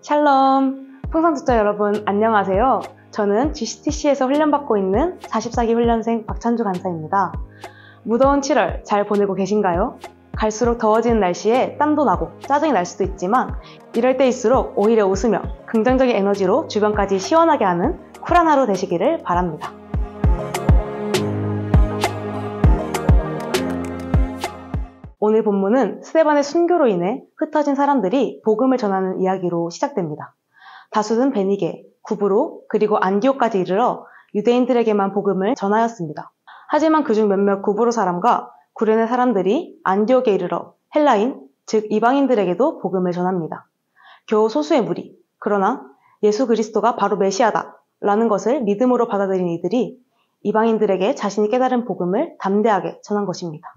샬롬! 풍성독자 여러분 안녕하세요. 저는 GCTC에서 훈련받고 있는 44기 훈련생 박찬주 간사입니다. 무더운 7월 잘 보내고 계신가요? 갈수록 더워지는 날씨에 땀도 나고 짜증이 날 수도 있지만 이럴 때일수록 오히려 웃으며 긍정적인 에너지로 주변까지 시원하게 하는 쿨한 하루 되시기를 바랍니다. 오늘 본문은 스데반의 순교로 인해 흩어진 사람들이 복음을 전하는 이야기로 시작됩니다. 다수는 베니게, 구브로, 그리고 안디옥까지 이르러 유대인들에게만 복음을 전하였습니다. 하지만 그중 몇몇 구브로 사람과 구레네 사람들이 안디옥에 이르러 헬라인, 즉 이방인들에게도 복음을 전합니다. 겨우 소수의 무리, 그러나 예수 그리스도가 바로 메시아다 라는 것을 믿음으로 받아들인 이들이 이방인들에게 자신이 깨달은 복음을 담대하게 전한 것입니다.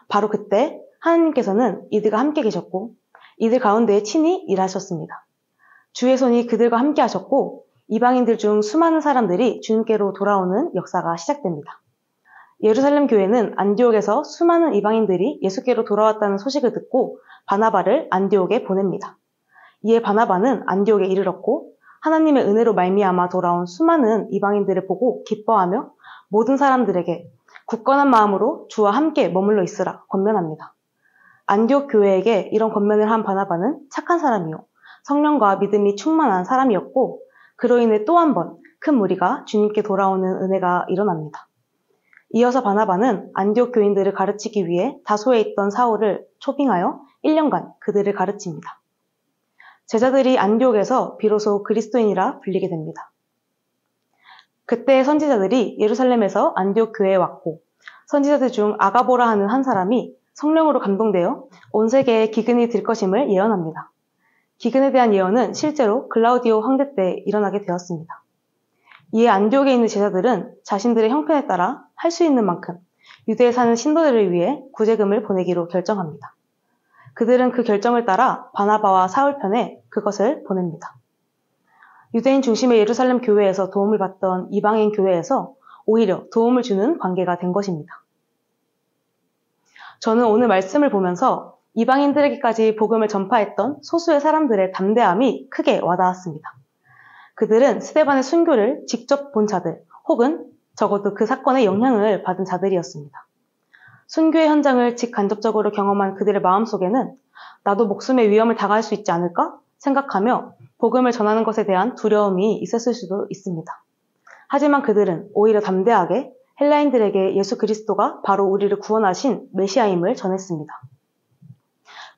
바로 그때 하나님께서는 이들과 함께 계셨고 이들 가운데 친히 일하셨습니다. 주의 손이 그들과 함께 하셨고 이방인들 중 수많은 사람들이 주님께로 돌아오는 역사가 시작됩니다. 예루살렘 교회는 안디옥에서 수많은 이방인들이 예수께로 돌아왔다는 소식을 듣고 바나바를 안디옥에 보냅니다. 이에 바나바는 안디옥에 이르렀고 하나님의 은혜로 말미암아 돌아온 수많은 이방인들을 보고 기뻐하며 모든 사람들에게 굳건한 마음으로 주와 함께 머물러 있으라 권면합니다. 안디옥 교회에게 이런 권면을 한 바나바는 착한 사람이요 성령과 믿음이 충만한 사람이었고 그로 인해 또 한 번 큰 무리가 주님께 돌아오는 은혜가 일어납니다. 이어서 바나바는 안디옥 교인들을 가르치기 위해 다소에 있던 사울을 초빙하여 1년간 그들을 가르칩니다. 제자들이 안디옥에서 비로소 그리스도인이라 불리게 됩니다. 그때 선지자들이 예루살렘에서 안디옥 교회에 왔고 선지자들 중 아가보라 하는 한 사람이 성령으로 감동되어 온 세계에 기근이 들 것임을 예언합니다. 기근에 대한 예언은 실제로 글라우디오 황제 때 일어나게 되었습니다. 이에 안디옥에 있는 제자들은 자신들의 형편에 따라 할 수 있는 만큼 유대에 사는 신도들을 위해 구제금을 보내기로 결정합니다. 그들은 그 결정을 따라 바나바와 사울 편에 그것을 보냅니다. 유대인 중심의 예루살렘 교회에서 도움을 받던 이방인 교회에서 오히려 도움을 주는 관계가 된 것입니다. 저는 오늘 말씀을 보면서 이방인들에게까지 복음을 전파했던 소수의 사람들의 담대함이 크게 와닿았습니다. 그들은 스데반의 순교를 직접 본 자들 혹은 적어도 그 사건의 영향을 받은 자들이었습니다. 순교의 현장을 직간접적으로 경험한 그들의 마음속에는 나도 목숨의 위험을 당할 수 있지 않을까 생각하며 복음을 전하는 것에 대한 두려움이 있었을 수도 있습니다. 하지만 그들은 오히려 담대하게 헬라인들에게 예수 그리스도가 바로 우리를 구원하신 메시아임을 전했습니다.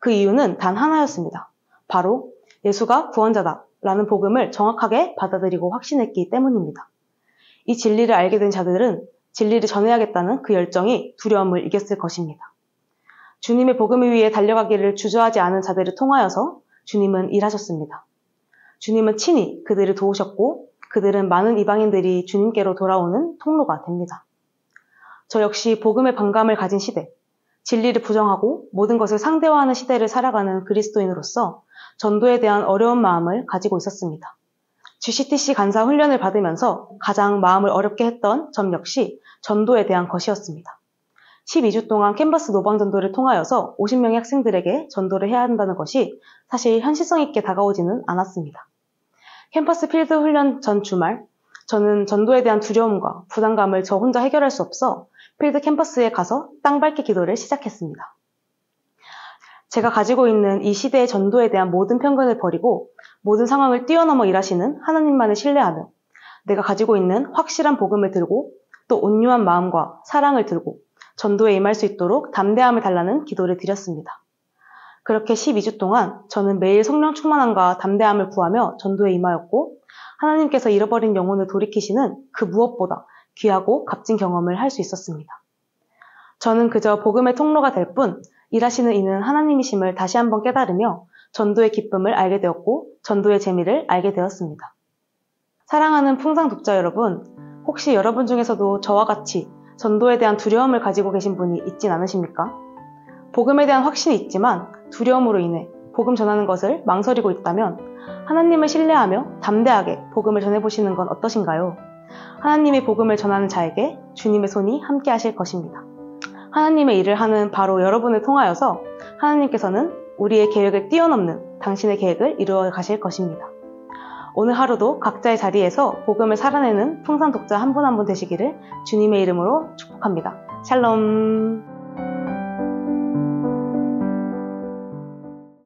그 이유는 단 하나였습니다. 바로 예수가 구원자다 라는 복음을 정확하게 받아들이고 확신했기 때문입니다. 이 진리를 알게 된 자들은 진리를 전해야겠다는 그 열정이 두려움을 이겼을 것입니다. 주님의 복음을 위해 달려가기를 주저하지 않은 자들을 통하여서 주님은 일하셨습니다. 주님은 친히 그들을 도우셨고 그들은 많은 이방인들이 주님께로 돌아오는 통로가 됩니다. 저 역시 복음의 반감을 가진 시대, 진리를 부정하고 모든 것을 상대화하는 시대를 살아가는 그리스도인으로서 전도에 대한 어려운 마음을 가지고 있었습니다. GCTC 간사 훈련을 받으면서 가장 마음을 어렵게 했던 점 역시 전도에 대한 것이었습니다. 12주 동안 캔버스 노방 전도를 통하여서 50명의 학생들에게 전도를 해야 한다는 것이 사실 현실성 있게 다가오지는 않았습니다. 캠퍼스 필드 훈련 전 주말, 저는 전도에 대한 두려움과 부담감을 저 혼자 해결할 수 없어 필드 캠퍼스에 가서 땅밟기 기도를 시작했습니다. 제가 가지고 있는 이 시대의 전도에 대한 모든 편견을 버리고 모든 상황을 뛰어넘어 일하시는 하나님만을 신뢰하며 내가 가지고 있는 확실한 복음을 들고 또 온유한 마음과 사랑을 들고 전도에 임할 수 있도록 담대함을 달라는 기도를 드렸습니다. 그렇게 12주 동안 저는 매일 성령 충만함과 담대함을 구하며 전도에 임하였고 하나님께서 잃어버린 영혼을 돌이키시는 그 무엇보다 귀하고 값진 경험을 할 수 있었습니다. 저는 그저 복음의 통로가 될 뿐 일하시는 이는 하나님이심을 다시 한번 깨달으며 전도의 기쁨을 알게 되었고 전도의 재미를 알게 되었습니다. 사랑하는 풍상 독자 여러분, 혹시 여러분 중에서도 저와 같이 전도에 대한 두려움을 가지고 계신 분이 있진 않으십니까? 복음에 대한 확신이 있지만 두려움으로 인해 복음 전하는 것을 망설이고 있다면 하나님을 신뢰하며 담대하게 복음을 전해보시는 건 어떠신가요? 하나님의 복음을 전하는 자에게 주님의 손이 함께 하실 것입니다. 하나님의 일을 하는 바로 여러분을 통하여서 하나님께서는 우리의 계획을 뛰어넘는 당신의 계획을 이루어 가실 것입니다. 오늘 하루도 각자의 자리에서 복음을 살아내는 풍산 독자 한 분 한 분 되시기를 주님의 이름으로 축복합니다. 샬롬.